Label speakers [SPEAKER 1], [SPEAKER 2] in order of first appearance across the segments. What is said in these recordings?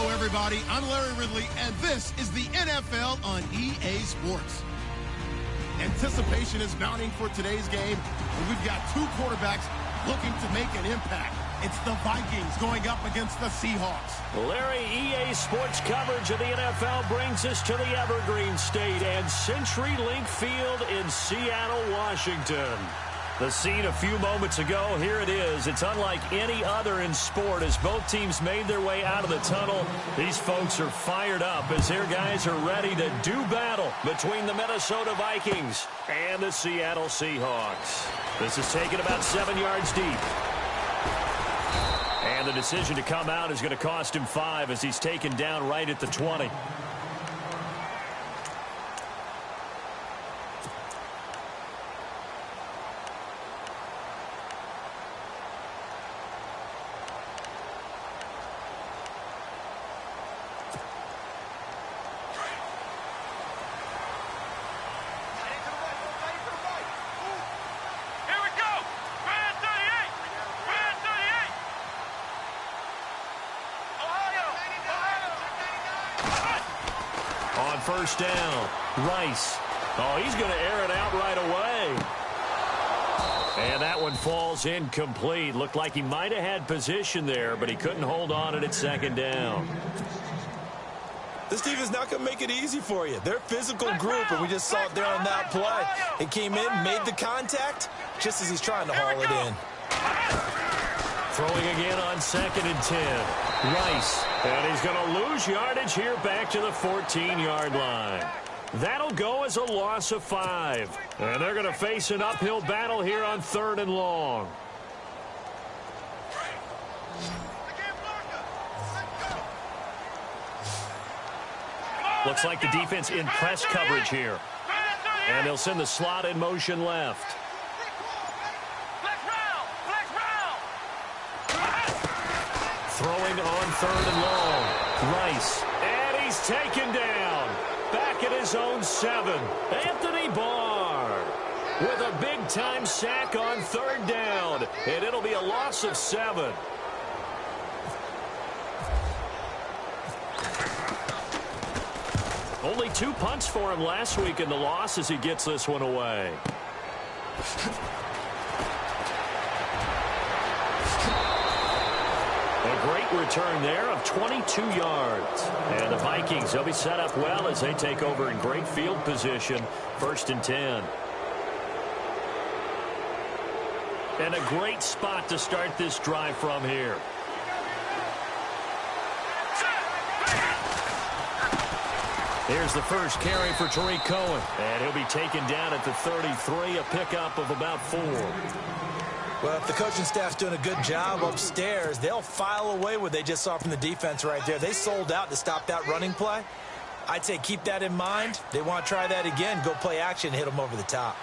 [SPEAKER 1] Hello, everybody. I'm Larry Ridley, and this is the NFL on EA Sports. Anticipation is mounting for today's game, and we've got two quarterbacks looking to make an impact. It's the Vikings going up against the Seahawks.
[SPEAKER 2] Larry, EA Sports coverage of the NFL brings us to the Evergreen State and CenturyLink Field in Seattle, Washington. The scene a few moments ago, here it is. It's unlike any other in sport as both teams made their way out of the tunnel. These folks are fired up as their guys are ready to do battle between the Minnesota Vikings and the Seattle Seahawks. This is taken about 7 yards deep. And the decision to come out is going to cost him 5 as he's taken down right at the 20. First down, Rice. Oh, he's going to air it out right away. And that one falls incomplete. Looked like he might have had position there, but he couldn't hold on at second down.
[SPEAKER 3] This team is not going to make it easy for you. They're a physical group, and we just saw it there on that play. It came in, made the contact, just as he's trying to haul it in.
[SPEAKER 2] Throwing again on 2nd and 10. Rice. And he's going to lose yardage here back to the 14-yard line. That'll go as a loss of 5. And they're going to face an uphill battle here on 3rd and long. Looks like the defense in press coverage here. And they'll send the slot in motion left. Throwing on 3rd and long. Rice. And he's taken down. Back at his own 7. Anthony Barr with a big-time sack on 3rd down. And it'll be a loss of 7. Only 2 punts for him last week in the loss as he gets this one away. A great return there of 22 yards. And the Vikings, they'll be set up well as they take over in great field position. 1st and 10. And a great spot to start this drive from here. Here's the first carry for Tariq Cohen. And he'll be taken down at the 33, a pickup of about 4.
[SPEAKER 3] Well, if the coaching staff's doing a good job upstairs, they'll file away what they just saw from the defense right there. They sold out to stop that running play. I'd say keep that in mind. They want to try that again, go play action, hit them over the top.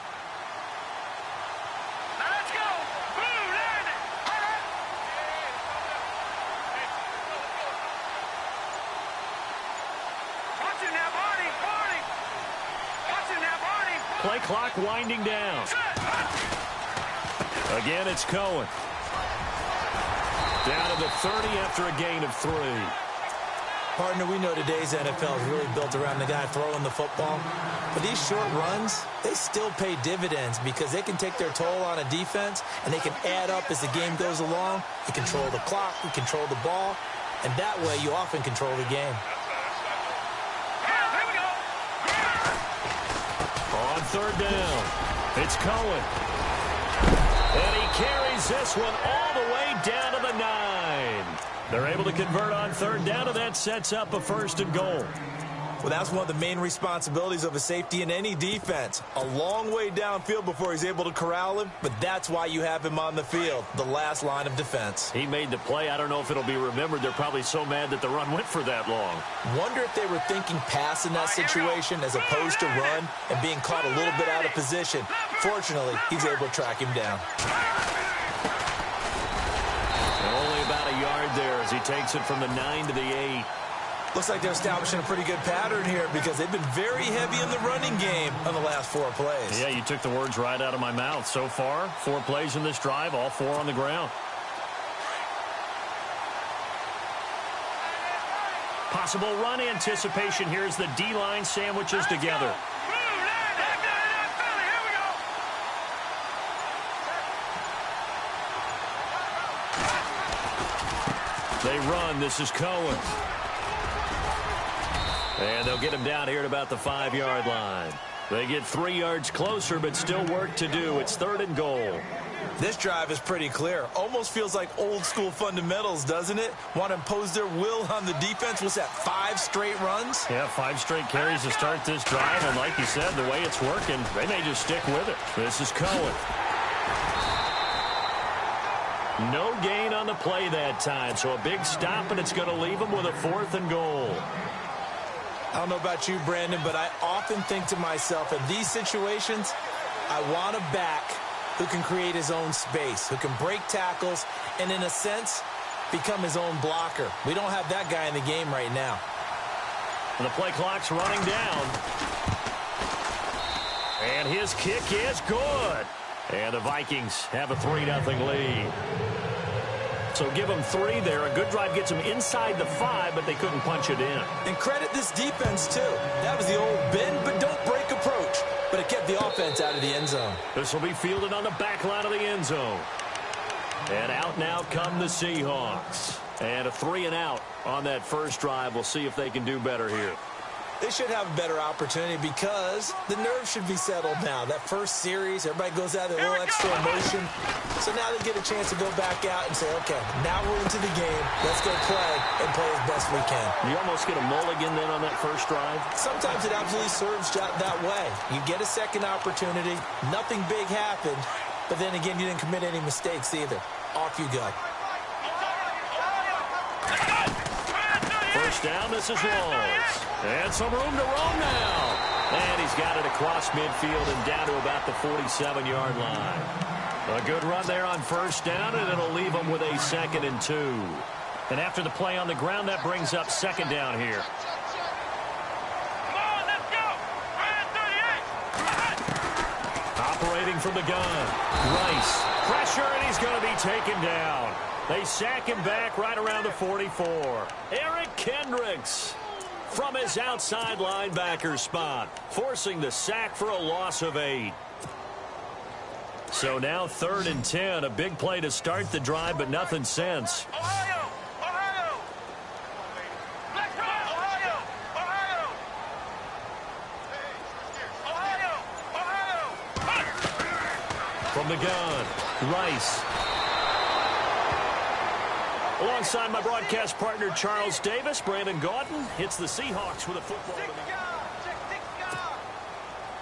[SPEAKER 4] Let's go! Watching now, Barney! Watching now, Barney!
[SPEAKER 2] Play clock winding down. Again, it's Cohen. Down to the 30 after a gain of 3.
[SPEAKER 3] Partner, we know today's NFL is really built around the guy throwing the football. But these short runs, they still pay dividends because they can take their toll on a defense, and they can add up as the game goes along. You control the clock, you control the ball, and that way you often control the game.
[SPEAKER 2] On 3rd down, it's Cohen. And he carries this one all the way down to the 9. They're able to convert on 3rd down, and that sets up a 1st and goal.
[SPEAKER 3] Well, that's one of the main responsibilities of a safety in any defense. A long way downfield before he's able to corral him, but that's why you have him on the field, the last line of defense.
[SPEAKER 2] He made the play. I don't know if it'll be remembered. They're probably so mad that the run went for that long.
[SPEAKER 3] Wonder if they were thinking pass in that situation as opposed to run and being caught a little bit out of position. Fortunately, he's able to track him down.
[SPEAKER 2] And only about a yard there as he takes it from the 9 to the 8.
[SPEAKER 3] Looks like they're establishing a pretty good pattern here because they've been very heavy in the running game on the last 4 plays.
[SPEAKER 2] Yeah, you took the words right out of my mouth. So far, 4 plays in this drive, all 4 on the ground. Possible run anticipation here as the D-line sandwiches together. They run. This is Cohen. And they'll get him down here at about the 5-yard line. They get 3 yards closer, but still work to do. It's 3rd and goal.
[SPEAKER 3] This drive is pretty clear. Almost feels like old-school fundamentals, doesn't it? Want to impose their will on the defense. What's that, 5 straight runs?
[SPEAKER 2] Yeah, 5 straight carries to start this drive. And like you said, the way it's working, they may just stick with it. This is Cohen. No gain on the play that time, so a big stop, and it's going to leave them with a 4th and goal.
[SPEAKER 3] I don't know about you, Brandon, but I often think to myself, in these situations, I want a back who can create his own space, who can break tackles, and in a sense, become his own blocker. We don't have that guy in the game right now.
[SPEAKER 2] And the play clock's running down. And his kick is good. And the Vikings have a 3-0 lead. So give them 3 there. A good drive gets them inside the 5, but they couldn't punch it in.
[SPEAKER 3] And credit this defense, too. That was the old bend but don't break approach. But it kept the offense out of the end zone.
[SPEAKER 2] This will be fielded on the back line of the end zone. And out now come the Seahawks. And a 3-and-out on that first drive. We'll see if they can do better here.
[SPEAKER 3] They should have a better opportunity because the nerves should be settled now. That first series, everybody goes out there a little extra emotion. So now they get a chance to go back out and say, okay, now we're into the game. Let's go play and play as best we can.
[SPEAKER 2] You almost get a mulligan then on that first drive?
[SPEAKER 3] Sometimes it absolutely serves that way. You get a second opportunity. Nothing big happened. But then again, you didn't commit any mistakes either. Off you go.
[SPEAKER 2] First down, this is Rawls. And some room to roam now. And he's got it across midfield and down to about the 47-yard line. A good run there on first down, and it'll leave him with a 2nd and 2. And after the play on the ground, that brings up 2nd down here.
[SPEAKER 4] Come on, let's go.
[SPEAKER 2] Operating from the gun. Rice. Pressure, and he's going to be taken down. They sack him back right around the 44. Eric Kendricks from his outside linebacker spot, forcing the sack for a loss of 8. So now 3rd and 10, a big play to start the drive, but nothing since.
[SPEAKER 4] Ohio! Ohio! Let's go! Ohio! Ohio! Ohio!
[SPEAKER 2] From the gun, Rice. Alongside my broadcast partner, Charles Davis, Brandon Gaudin hits the Seahawks with a football.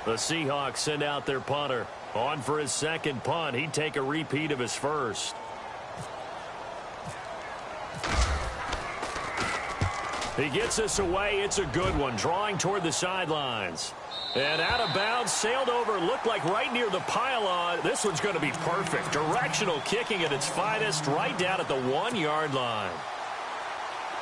[SPEAKER 2] The Seahawks send out their punter. On for his 2nd punt. He'd take a repeat of his first. He gets this away. It's a good one. Drawing toward the sidelines. And out of bounds, sailed over, looked like right near the pylon. This one's going to be perfect. Directional kicking at its finest, right down at the 1-yard line.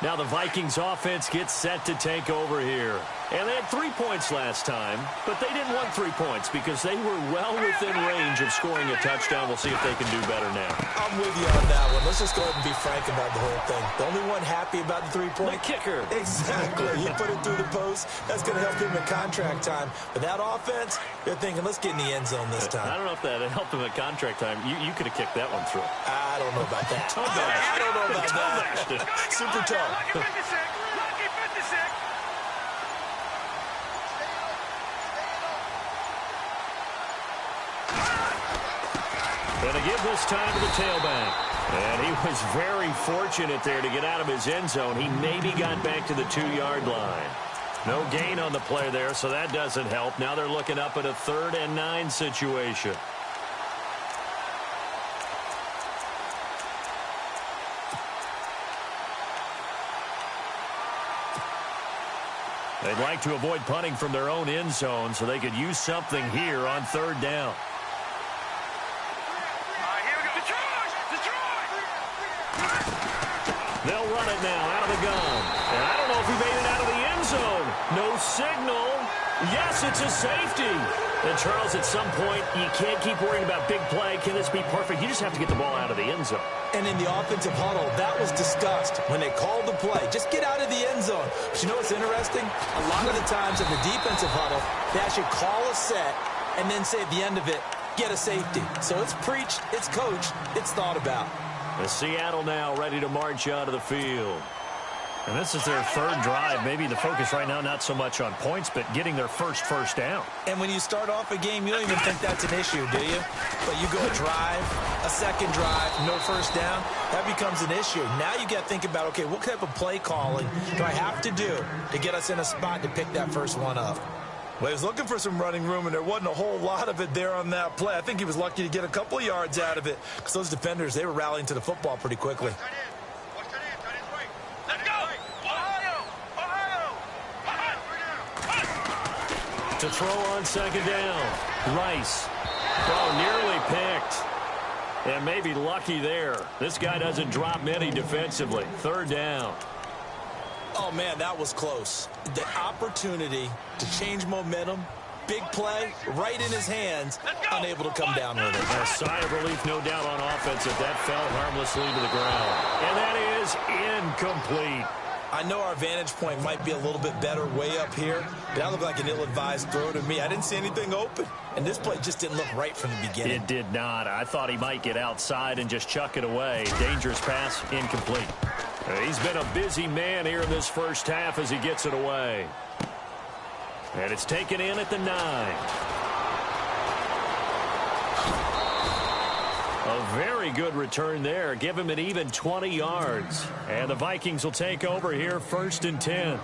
[SPEAKER 2] Now the Vikings offense gets set to take over here. And they had 3 points last time, but they didn't want 3 points because they were well within range of scoring a touchdown. We'll see if they can do better now.
[SPEAKER 3] I'm with you on that one. Let's just go ahead and be frank about the whole thing. The only one happy about the 3-point?
[SPEAKER 2] The kicker.
[SPEAKER 3] Exactly. You put it through the post. That's going to help him at contract time. But that offense, they're thinking, let's get in the end zone this time.
[SPEAKER 2] I don't know if that helped him at contract time. You could have kicked that one through.
[SPEAKER 3] I don't know about that. I don't know about that. Super tough.
[SPEAKER 4] Lucky 56! Lucky 56!
[SPEAKER 2] And to give this time to the tailback. And he was very fortunate there to get out of his end zone. He maybe got back to the 2-yard line. No gain on the play there, so that doesn't help. Now they're looking up at a 3rd and 9 situation. They'd like to avoid punting from their own end zone so they could use something here on 3rd down. They'll run it now out of the gun. And I don't know if he made it out of the end zone. No signal. Yes, it's a safety. And, Charles, at some point, you can't keep worrying about big play. Can this be perfect? You just have to get the ball out of the end zone.
[SPEAKER 3] And in the offensive huddle, that was discussed when they called the play. Just get out of the end zone. But you know what's interesting? A lot of the times in the defensive huddle, they actually call a set and then say at the end of it, get a safety. So it's preached, it's coached, it's thought about.
[SPEAKER 2] The Seattle now ready to march out of the field. And this is their third drive. Maybe the focus right now not so much on points, but getting their first down.
[SPEAKER 3] And when you start off a game, you don't even think that's an issue, do you? But you go a drive, a second drive, no first down, that becomes an issue. Now you got to think about, okay, what type of play calling do I have to do to get us in a spot to pick that first one up?
[SPEAKER 5] Well, he was looking for some running room, and there wasn't a whole lot of it there on that play. I think he was lucky to get a couple of yards out of it because those defenders, they were rallying to the football pretty quickly.
[SPEAKER 2] To throw on second down. Rice. Oh, nearly picked. And maybe lucky there. This guy doesn't drop many defensively. Third down.
[SPEAKER 3] Oh, man, that was close. The opportunity to change momentum, big play, right in his hands, unable to come down with it.
[SPEAKER 2] A sigh of relief, no doubt, on offense if that fell harmlessly to the ground. And that is incomplete.
[SPEAKER 3] I know our vantage point might be a little bit better way up here, but that looked like an ill-advised throw to me. I didn't see anything open, and this play just didn't look right from the beginning.
[SPEAKER 2] It did not. I thought he might get outside and just chuck it away. Dangerous pass, incomplete. He's been a busy man here in this first half as he gets it away. And it's taken in at the 9. A very good return there. Give him an even 20 yards. And the Vikings will take over here, 1st and 10.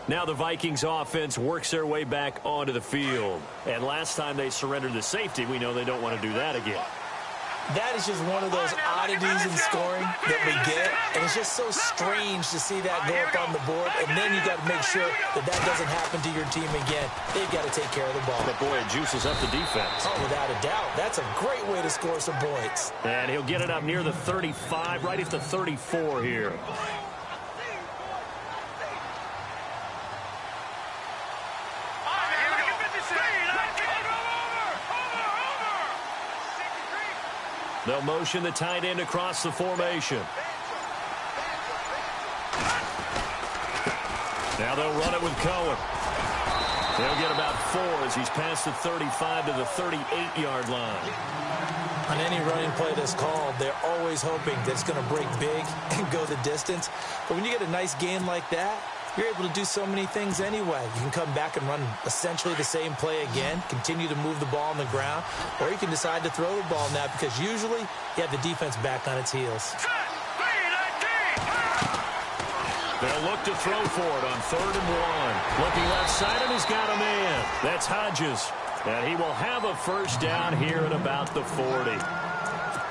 [SPEAKER 2] Now the Vikings offense works their way back onto the field. And last time they surrendered the safety, we know they don't want to do that again.
[SPEAKER 3] That is just one of those oddities in scoring that we get. And it's just so strange to see that go up on the board. And then you got to make sure that that doesn't happen to your team again. They've got to take care of the ball.
[SPEAKER 2] But, boy, it juices up the defense.
[SPEAKER 3] Oh, without a doubt. That's a great way to score some points.
[SPEAKER 2] And he'll get it up near the 35, right at the 34 here. They'll motion the tight end across the formation. Now they'll run it with Cohen. They'll get about 4 as he's past the 35 to the 38-yard line.
[SPEAKER 3] On any running play that's called, they're always hoping that it's going to break big and go the distance. But when you get a nice gain like that, you're able to do so many things anyway. You can come back and run essentially the same play again, continue to move the ball on the ground, or you can decide to throw the ball now because usually you have the defense back on its heels.
[SPEAKER 2] They'll look to throw for it on 3rd and 1. Looking left side, and he's got a man. That's Hodges. And he will have a first down here at about the 40.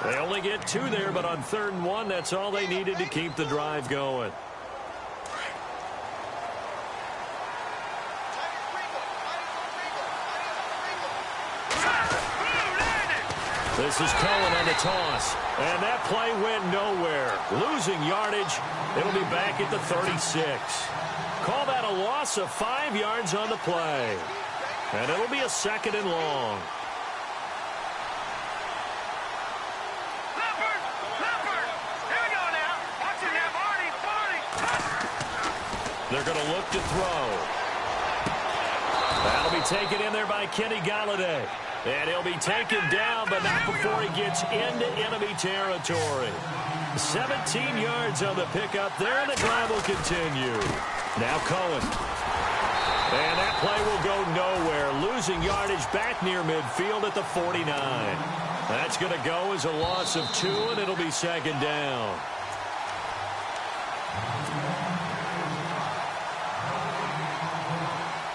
[SPEAKER 2] They only get 2 there, but on 3rd and 1, that's all they needed to keep the drive going. This is Cohen on the toss. And that play went nowhere. Losing yardage. It'll be back at the 36. Call that a loss of 5 yards on the play. And it'll be a 2nd and long.
[SPEAKER 4] Here we go now. Watch it now, Marty.
[SPEAKER 2] They're going to look to throw. That'll be taken in there by Kenny Galladay. And he'll be taken down, but not before he gets into enemy territory. 17 yards on the pickup there, and the drive will continue. Now Cohen. And that play will go nowhere. Losing yardage back near midfield at the 49. That's going to go as a loss of 2, and it'll be 2nd down.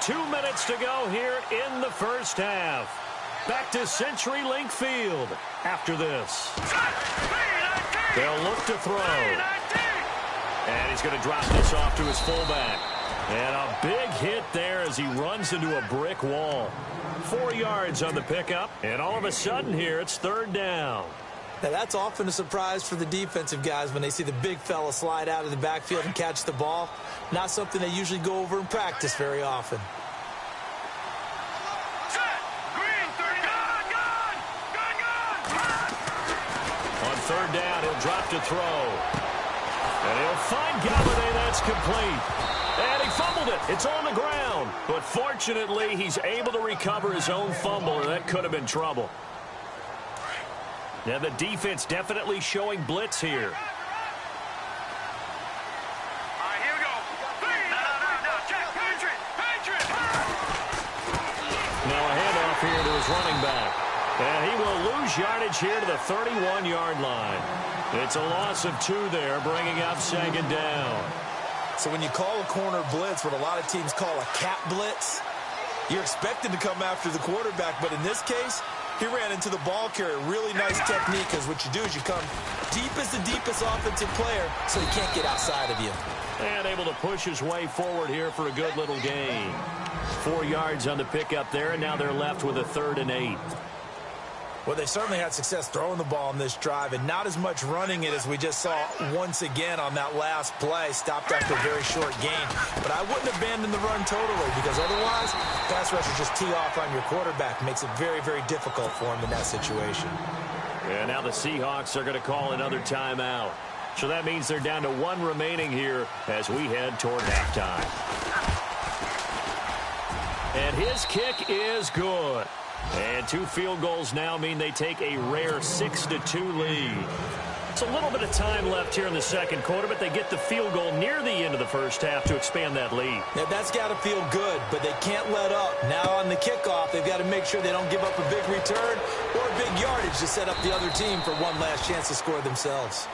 [SPEAKER 2] Two minutes to go here in the first half. Back to CenturyLink Field after this. They'll look to throw. And he's going to drop this off to his fullback. And a big hit there as he runs into a brick wall. 4 yards on the pickup. And all of a sudden here, it's 3rd down.
[SPEAKER 3] Now, that's often a surprise for the defensive guys when they see the big fella slide out of the backfield and catch the ball. Not something they usually go over in practice very often.
[SPEAKER 2] third down. He'll drop to throw. And he'll find Galladay. That's complete. And he fumbled it. It's on the ground. But fortunately, he's able to recover his own fumble, and that could have been trouble. Now, the defense definitely showing blitz here. Now a handoff here to his running back. And he will lose yardage here to the 31-yard line. It's a loss of 2 there, bringing up second down.
[SPEAKER 5] So when you call a corner blitz, what a lot of teams call a cap blitz, you're expected to come after the quarterback. But in this case, he ran into the ball carrier. Really nice technique, because what you do is you come deep as the deepest offensive player so he can't get outside of you.
[SPEAKER 2] And able to push his way forward here for a good little gain. 4 yards on the pickup there, and now they're left with a 3rd and 8.
[SPEAKER 5] Well, they certainly had success throwing the ball in this drive, and not as much running it as we just saw once again on that last play. Stopped after a very short gain. But I wouldn't abandon the run totally, because otherwise, pass rushers just tee off on your quarterback. Makes it very, very difficult for him in that situation.
[SPEAKER 2] And now the Seahawks are going to call another timeout. So that means they're down to 1 remaining here as we head toward halftime. And his kick is good. And 2 field goals now mean they take a rare 6-2 lead. It's a little bit of time left here in the second quarter, but they get the field goal near the end of the first half to expand that lead.
[SPEAKER 5] Now, that's got to feel good, but they can't let up. Now on the kickoff, they've got to make sure they don't give up a big return or a big yardage to set up the other team for one last chance to score themselves.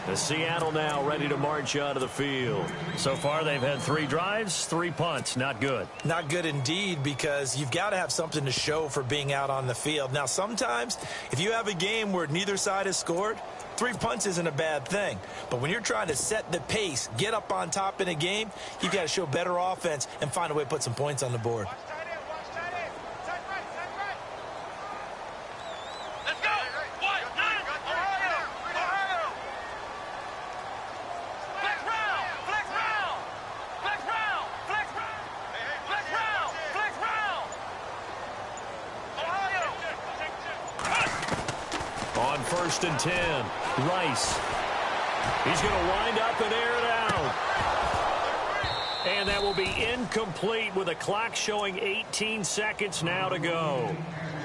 [SPEAKER 2] The Seattle now ready to march out of the field. So far, they've had 3 drives, 3 punts. Not good.
[SPEAKER 5] Not good indeed, because you've got to have something to show for being out on the field. Now, sometimes, if you have a game where neither side has scored, 3 punts isn't a bad thing. But when you're trying to set the pace, get up on top in a game, you've got to show better offense and find a way to put some points on the board.
[SPEAKER 2] On 1st and 10, Rice. He's going to wind up and air it out. And that will be incomplete with a clock showing 18 seconds now to go.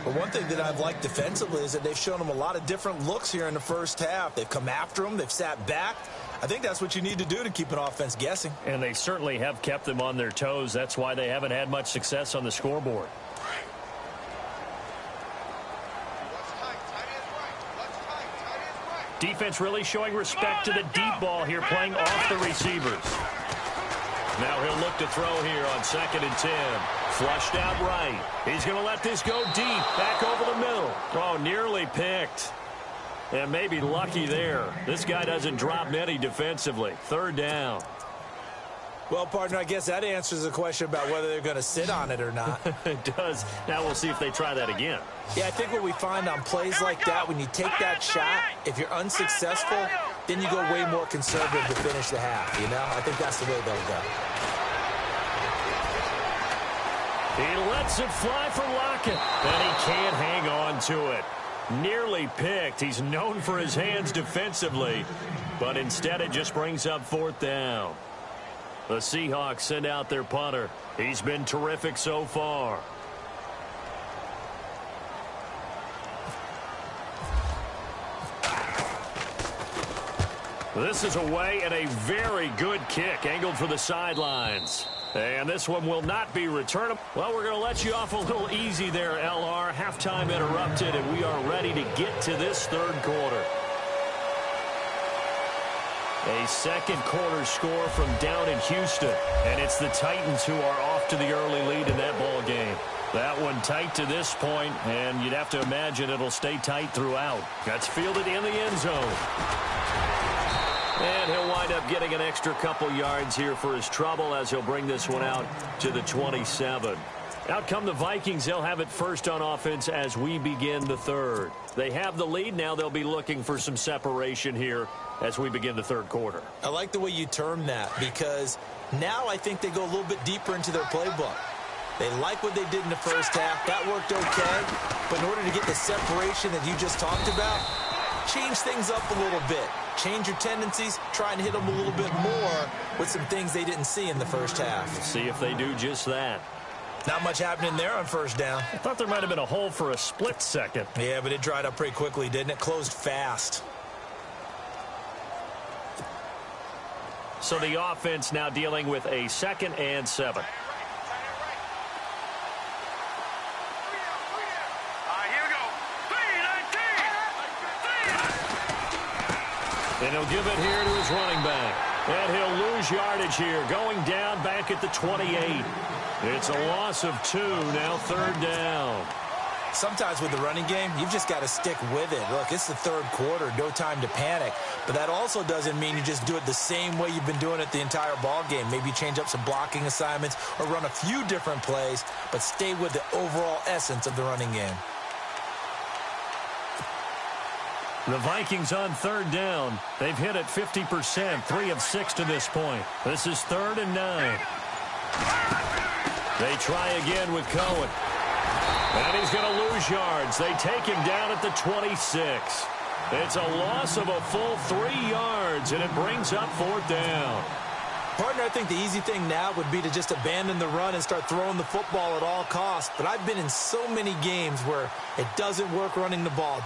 [SPEAKER 5] But one thing that I've liked defensively is that they've shown them a lot of different looks here in the first half. They've come after them. They've sat back. I think that's what you need to do to keep an offense guessing.
[SPEAKER 2] And they certainly have kept them on their toes. That's why they haven't had much success on the scoreboard. Defense really showing respect to the deep ball here, playing off the receivers. Now he'll look to throw here on 2nd and 10. Flushed out right. He's going to let this go deep, back over the middle. Oh, nearly picked. And maybe lucky there. This guy doesn't drop many defensively. 3rd down.
[SPEAKER 5] Well, partner, I guess that answers the question about whether they're going to sit on it or not.
[SPEAKER 2] It does. Now we'll see if they try that again.
[SPEAKER 5] Yeah, I think what we find on plays like that, when you take that shot, if you're unsuccessful, then you go way more conservative to finish the half, you know? I think that's the way they'll go.
[SPEAKER 2] He lets it fly for Lockett, and he can't hang on to it. Nearly picked. He's known for his hands defensively, but instead it just brings up 4th down. The Seahawks send out their punter. He's been terrific so far. This is away and a very good kick angled for the sidelines. And this one will not be returned. Well, we're going to let you off a little easy there, LR. Halftime interrupted, and we are ready to get to this 3rd quarter. A second quarter score from down in Houston, and it's the Titans who are off to the early lead in that ball game. That one tight to this point, and you'd have to imagine it'll stay tight throughout. That's fielded in the end zone. And he'll wind up getting an extra couple yards here for his trouble as he'll bring this one out to the 27. Out come the Vikings. They'll have it first on offense as we begin the 3rd. They have the lead. Now they'll be looking for some separation here as we begin the 3rd quarter.
[SPEAKER 5] I like the way you term that, because now I think they go a little bit deeper into their playbook.
[SPEAKER 3] They like what they did in the first half. That worked okay. But in order to get the separation that you just talked about, change things up a little bit. Change your tendencies. Try and hit them a little bit more with some things they didn't see in the first half.
[SPEAKER 2] Let's see if they do just that.
[SPEAKER 5] Not much happening there on first down.
[SPEAKER 2] I thought there might have been a hole for a split second.
[SPEAKER 5] Yeah, but it dried up pretty quickly, didn't it? Closed fast.
[SPEAKER 2] So the offense now dealing with a 2nd and 7. And he'll give it here to his running back. And he'll lose yardage here, going down back at the 28. It's a loss of 2, now 3rd down.
[SPEAKER 5] Sometimes with the running game, you've just got to stick with it. Look, it's the 3rd quarter, no time to panic. But that also doesn't mean you just do it the same way you've been doing it the entire ball game. Maybe change up some blocking assignments or run a few different plays, but stay with the overall essence of the running game.
[SPEAKER 2] The Vikings on 3rd down. They've hit it 50%, 3 of 6 to this point. This is 3rd and 9. They try again with Cohen. And he's going to lose yards. They take him down at the 26. It's a loss of a full 3 yards, and it brings up 4th down.
[SPEAKER 3] Partner, I think the easy thing now would be to just abandon the run and start throwing the football at all costs. But I've been in so many games where it doesn't work running the ball,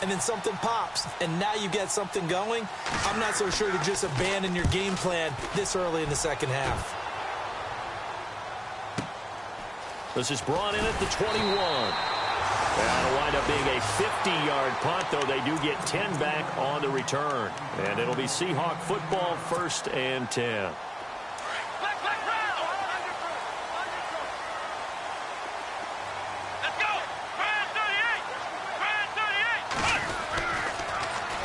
[SPEAKER 3] and then something pops, and now you get something going. I'm not so sure to just abandon your game plan this early in the second half.
[SPEAKER 2] This is brought in at the 21. That'll wind up being a 50-yard punt, though they do get 10 back on the return. And it'll be Seahawk football, 1st and 10.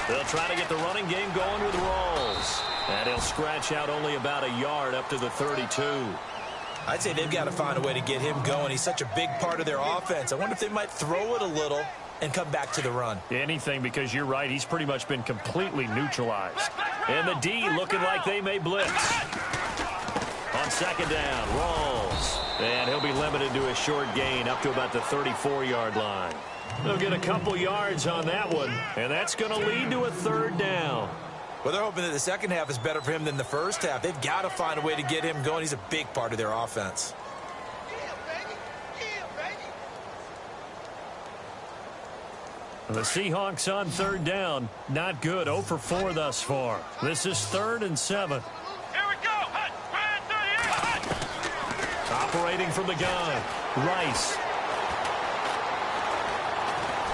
[SPEAKER 2] They'll try to get the running game going with Rawls. And he'll scratch out only about a yard up to the 32.
[SPEAKER 5] I'd say they've got to find a way to get him going. He's such a big part of their offense. I wonder if they might throw it a little and come back to the run.
[SPEAKER 2] Anything, because you're right. He's pretty much been completely neutralized. And the D looking like they may blitz. On 2nd down, Rawls. And he'll be limited to a short gain up to about the 34-yard line. They'll get a couple yards on that one, and that's going to lead to a 3rd down.
[SPEAKER 5] Well, they're hoping that the second half is better for him than the first half. They've got to find a way to get him going. He's a big part of their offense.
[SPEAKER 2] The Seahawks on 3rd down. Not good. 0 for 4 thus far. This is 3rd and 7.
[SPEAKER 4] Here we go.
[SPEAKER 2] Operating from the gun. Rice.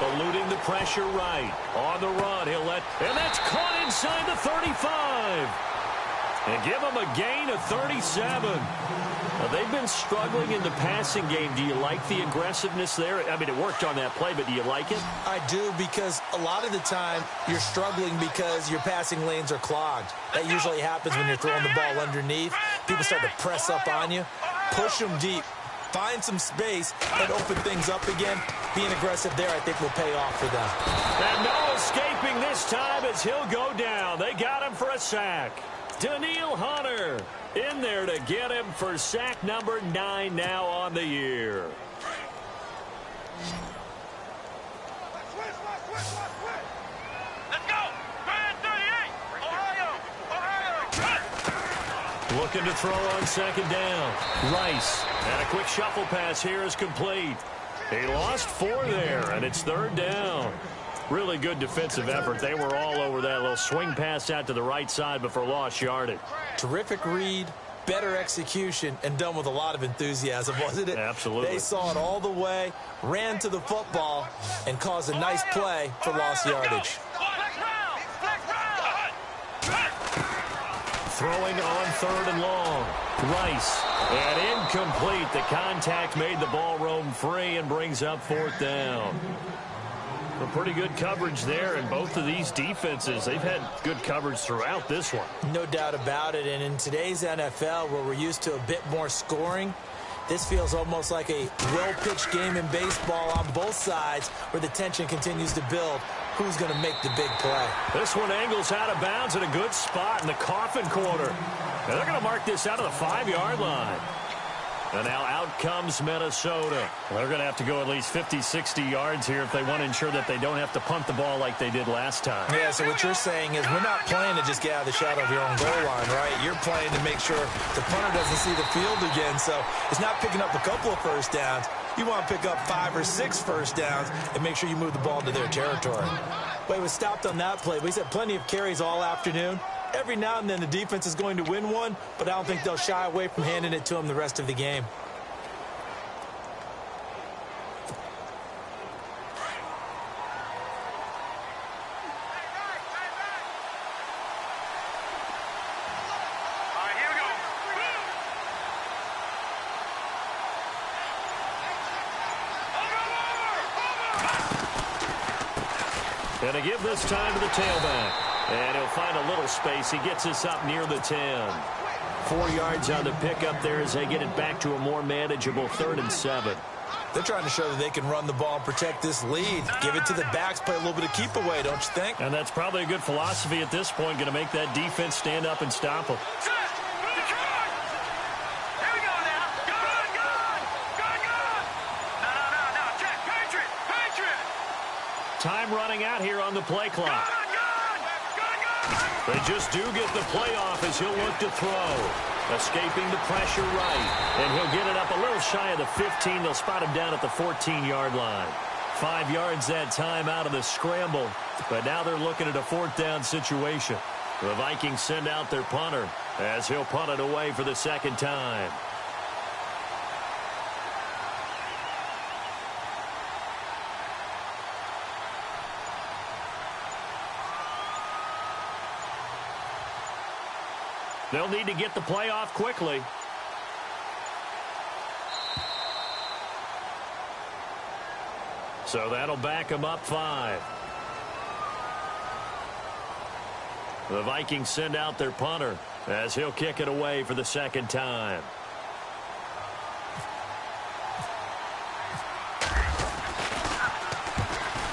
[SPEAKER 2] Eluding the pressure right. On the run, he'll let... And that's caught inside the 35. And give him a gain of 37. Well, they've been struggling in the passing game. Do you like the aggressiveness there? I mean, it worked on that play, but do you like it?
[SPEAKER 3] I do, because a lot of the time you're struggling because your passing lanes are clogged. That usually happens when you're throwing the ball underneath. People start to press up on you. Push them deep. Find some space and open things up again. Being aggressive there, I think, will pay off for them.
[SPEAKER 2] And no escaping this time as he'll go down. They got him for a sack. Daniil Hunter in there to get him for sack number 9 now on the year.
[SPEAKER 4] Let's go. 38. Ohio.
[SPEAKER 2] Looking to throw on 2nd down. Rice. And a quick shuffle pass here is complete. He lost 4 there, and it's 3rd down. Really good defensive effort. They were all over that little swing pass out to the right side before lost yardage.
[SPEAKER 3] Terrific read, better execution, and done with a lot of enthusiasm, wasn't it?
[SPEAKER 2] Absolutely.
[SPEAKER 3] They saw it all the way, ran to the football, and caused a nice play for lost yardage.
[SPEAKER 2] Throwing on 3rd and long. Rice. And incomplete. The contact made the ball roam free and brings up 4th down. A pretty good coverage there, and both of these defenses, they've had good coverage throughout this one.
[SPEAKER 3] No doubt about it, and in today's NFL, where we're used to a bit more scoring, this feels almost like a well-pitched game in baseball on both sides, where the tension continues to build. Who's going to make the big play?
[SPEAKER 2] This one angles out of bounds at a good spot in the coffin corner. And they're going to mark this out of the 5-yard line. And now out comes Minnesota. They're going to have to go at least 50, 60 yards here if they want to ensure that they don't have to punt the ball like they did last time.
[SPEAKER 5] Yeah, so what you're saying is we're not playing to just get out of the shadow of your own goal line, right? You're playing to make sure the punter doesn't see the field again. So it's not picking up a couple of first downs. You want to pick up 5 or 6 first downs and make sure you move the ball into their territory. But he was stopped on that play. But he's had plenty of carries all afternoon. Every now and then the defense is going to win one, but I don't think they'll shy away from handing it to him the rest of the game.
[SPEAKER 2] And to give this time to the tailback. And he'll find a little space. He gets us up near the 10. 4 yards on the pickup there as they get it back to a more manageable 3rd and 7.
[SPEAKER 5] They're trying to show that they can run the ball and protect this lead. Give it to the backs, play a little bit of keep away, don't you think?
[SPEAKER 2] And that's probably a good philosophy at this point, going to make that defense stand up and stop them. Time running out here on the play clock. They just do get the play off as he'll look to throw. Escaping the pressure right. And he'll get it up a little shy of the 15. They'll spot him down at the 14-yard line. 5 yards that time out of the scramble. But now they're looking at a 4th down situation. The Vikings send out their punter as he'll punt it away for the 2nd time. They'll need to get the play off quickly. So that'll back them up 5. The Vikings send out their punter as he'll kick it away for the 2nd time.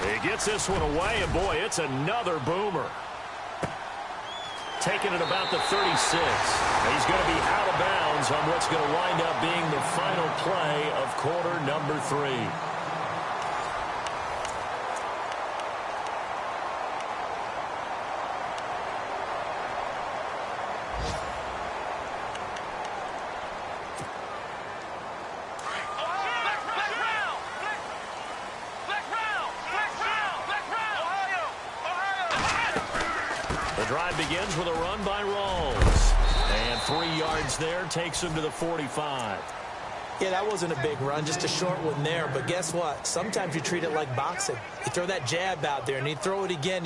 [SPEAKER 2] He gets this one away, and boy, it's another boomer. Taking it about the 36. He's going to be out of bounds on what's going to wind up being the final play of quarter number 3. Begins with a run by Rawls. And 3 yards there takes him to the 45.
[SPEAKER 3] Yeah, that wasn't a big run, just a short one there. But guess what? Sometimes you treat it like boxing. You throw that jab out there, and you throw it again,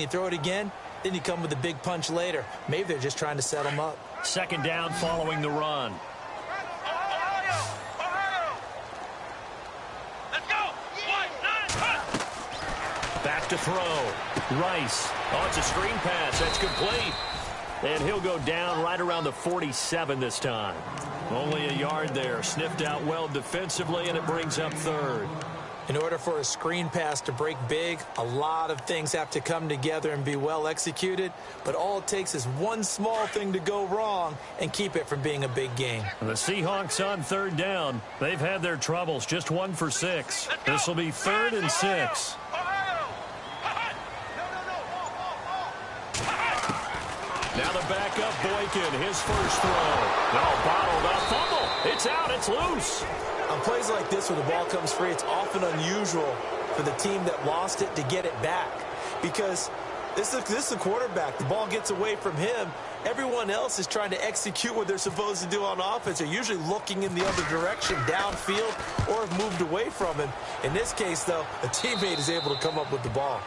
[SPEAKER 3] then you come with a big punch later. Maybe they're just trying to set him up.
[SPEAKER 2] 2nd down following the run. Back to throw. Rice. Oh, it's a screen pass. That's complete. And he'll go down right around the 47 this time. Only a yard there. Sniffed out well defensively, and it brings up 3rd.
[SPEAKER 3] In order for a screen pass to break big, a lot of things have to come together and be well executed. But all it takes is one small thing to go wrong and keep it from being a big game.
[SPEAKER 2] The Seahawks on 3rd down. They've had their troubles. Just 1 for 6. This will be 3rd and 6. Now the backup, Boykin, his first throw. No, bottled up, fumble. It's out, it's loose.
[SPEAKER 3] On plays like this where the ball comes free, it's often unusual for the team that lost it to get it back. Because this is the quarterback. The ball gets away from him. Everyone else is trying to execute what they're supposed to do on offense. They're usually looking in the other direction, downfield, or have moved away from him. In this case, though, a teammate is able to come up with the ball.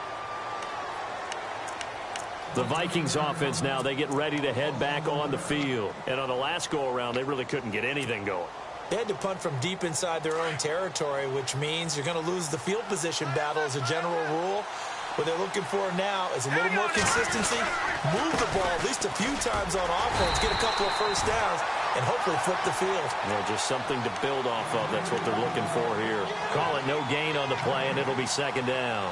[SPEAKER 2] The Vikings offense now, they get ready to head back on the field. And on the last go-around, they really couldn't get anything going.
[SPEAKER 3] They had to punt from deep inside their own territory, which means you're going to lose the field position battle as a general rule. What they're looking for now is a little more consistency, move the ball at least a few times on offense, get a couple of first downs, and hopefully flip the field.
[SPEAKER 2] Just something to build off of. That's what they're looking for here. Call it no gain on the play, and it'll be 2nd down.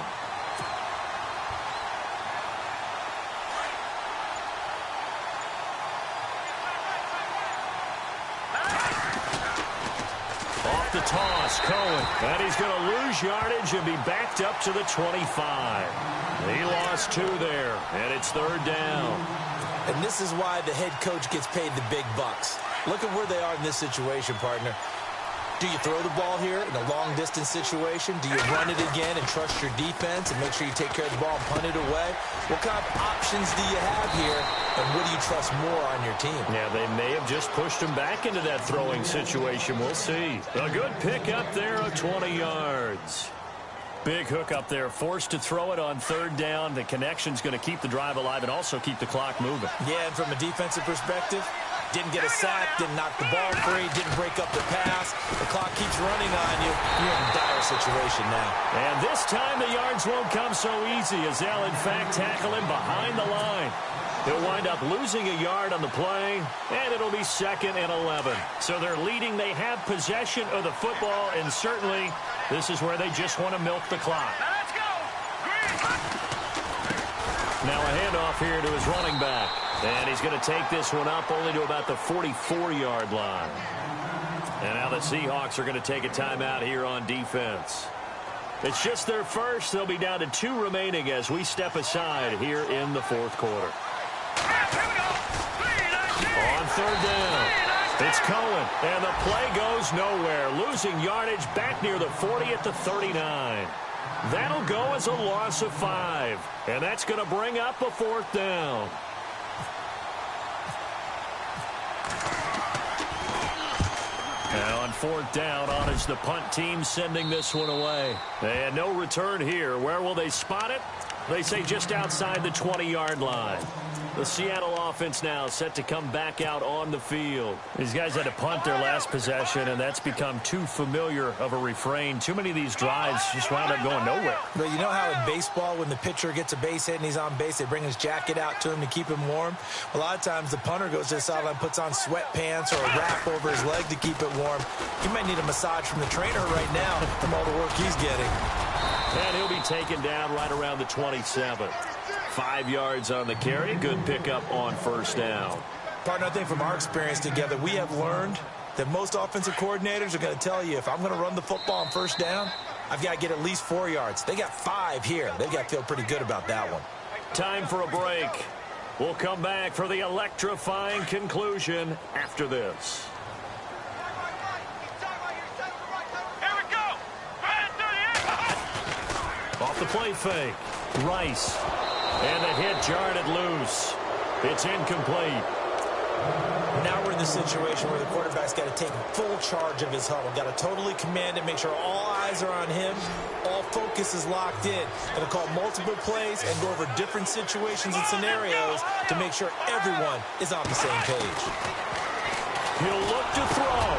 [SPEAKER 2] the toss. Cohen. And he's going to lose yardage and be backed up to the 25. He lost 2 there, and it's 3rd down.
[SPEAKER 3] And this is why the head coach gets paid the big bucks. Look at where they are in this situation, partner. Do you throw the ball here in a long-distance situation? Do you run it again and trust your defense and make sure you take care of the ball and punt it away? What kind of options do you have here, and what do you trust more on your team?
[SPEAKER 2] Yeah, they may have just pushed him back into that throwing situation. We'll see. A good pick up there of 20 yards. Big hook up there, forced to throw it on 3rd down. The connection's going to keep the drive alive and also keep the clock moving.
[SPEAKER 3] Yeah, and from a defensive perspective, didn't get a sack, didn't knock the ball free, didn't break up the pass. The clock keeps running on you. You're in a dire situation now.
[SPEAKER 2] And this time the yards won't come so easy as they'll, in fact, tackle him behind the line. He'll wind up losing a yard on the play, and it'll be 2nd and 11. So they're leading. They have possession of the football, and certainly this is where they just want to milk the clock.
[SPEAKER 4] Let's go.
[SPEAKER 2] Now a handoff here to his running back. And he's going to take this one up only to about the 44-yard line. And now the Seahawks are going to take a timeout here on defense. It's just their first. They'll be down to 2 remaining as we step aside here in the 4th quarter. On 3rd down, it's Cohen, and the play goes nowhere, losing yardage back near the 40 at the 39. That'll go as a loss of 5, and that's going to bring up a 4th down. And on 4th down, on is the punt team sending this one away. And no return here. Where will they spot it? They say just outside the 20-yard line. The Seattle offense now set to come back out on the field. These guys had to punt their last possession, and that's become too familiar of a refrain. Too many of these drives just wound up going nowhere.
[SPEAKER 3] But you know how in baseball, when the pitcher gets a base hit and he's on base, they bring his jacket out to him to keep him warm? A lot of times the punter goes to the sideline, puts on sweatpants or a wrap over his leg to keep it warm. He might need a massage from the trainer right now from all the work he's getting.
[SPEAKER 2] And he'll be taken down right around the 27. 5 yards on the carry. Good pickup on 1st down.
[SPEAKER 3] Partner, I think from our experience together, we have learned that most offensive coordinators are going to tell you, if I'm going to run the football on 1st down, I've got to get at least 4 yards. They got 5 here. They've got to feel pretty good about that one.
[SPEAKER 2] Time for a break. We'll come back for the electrifying conclusion after this.
[SPEAKER 4] Here we go.
[SPEAKER 2] Off the play fake. Rice. And the hit jarred it loose. It's incomplete.
[SPEAKER 3] Now we're in the situation where the quarterback's got to take full charge of his huddle. Got to totally command it, make sure all eyes are on him. All focus is locked in. Going to call multiple plays and go over different situations and scenarios to make sure everyone is on the same page.
[SPEAKER 2] He'll look to throw.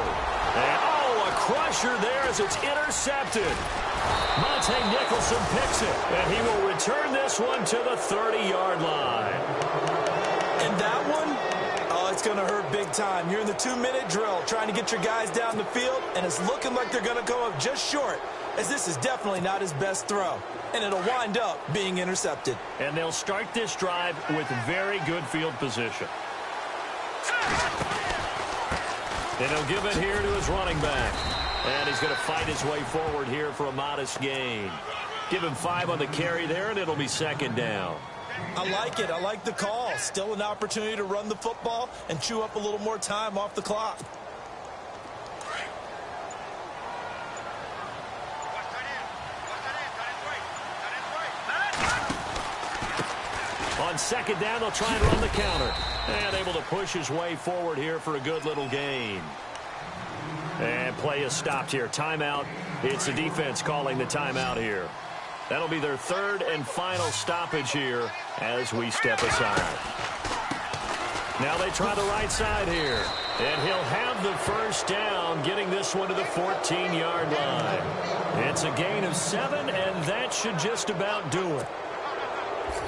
[SPEAKER 2] And, a crusher there as it's intercepted. Monte Nicholson picks it, and he will return this one to the 30-yard line.
[SPEAKER 3] And that one, it's going to hurt big time. You're in the 2-minute drill trying to get your guys down the field, and it's looking like they're going to go up just short, as this is definitely not his best throw. And it'll wind up being intercepted.
[SPEAKER 2] And they'll start this drive with very good field position. And he'll give it here to his running back. And he's going to fight his way forward here for a modest gain. Give him 5 on the carry there, and it'll be 2nd down.
[SPEAKER 3] I like it. I like the call. Still an opportunity to run the football and chew up a little more time off the clock.
[SPEAKER 2] On 2nd down, they'll try and run the counter. And able to push his way forward here for a good little gain. And play is stopped here. Timeout. It's the defense calling the timeout here. That'll be their 3rd and final stoppage here as we step aside. Now they try the right side here. And he'll have the 1st down, getting this one to the 14-yard line. It's a gain of 7, and that should just about do it.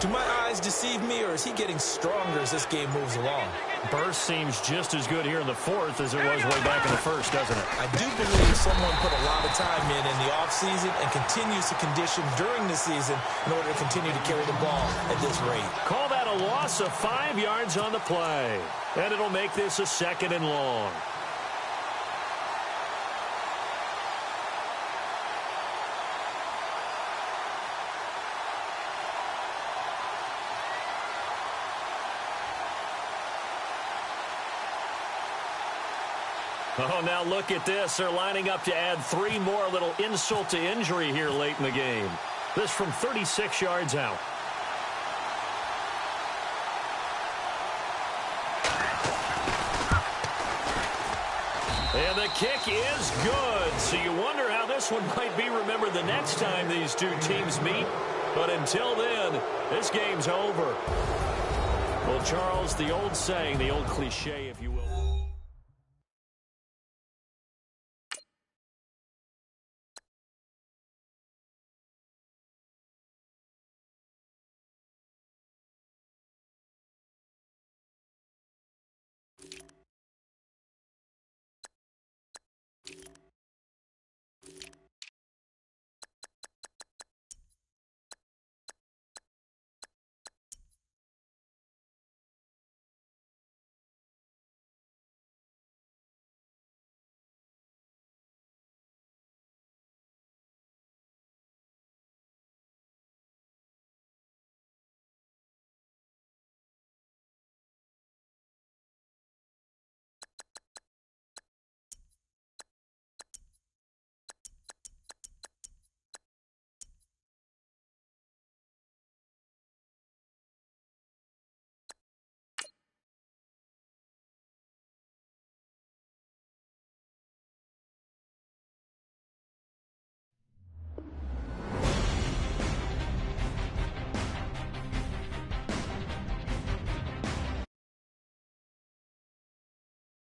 [SPEAKER 3] Do my eyes deceive me, or is he getting stronger as this game moves along?
[SPEAKER 2] Burst seems just as good here in the 4th as it was way back in the 1st, doesn't it?
[SPEAKER 3] I do believe someone put a lot of time in the offseason and continues to condition during the season in order to continue to carry the ball at this rate.
[SPEAKER 2] Call that a loss of 5 yards on the play. And it'll make this a 2nd and long. Oh, now look at this. They're lining up to add 3 more, a little insult to injury here late in the game. This from 36 yards out. And the kick is good. So you wonder how this one might be remembered the next time these two teams meet. But until then, this game's over. Well, Charles, the old saying, the old cliche, if you will.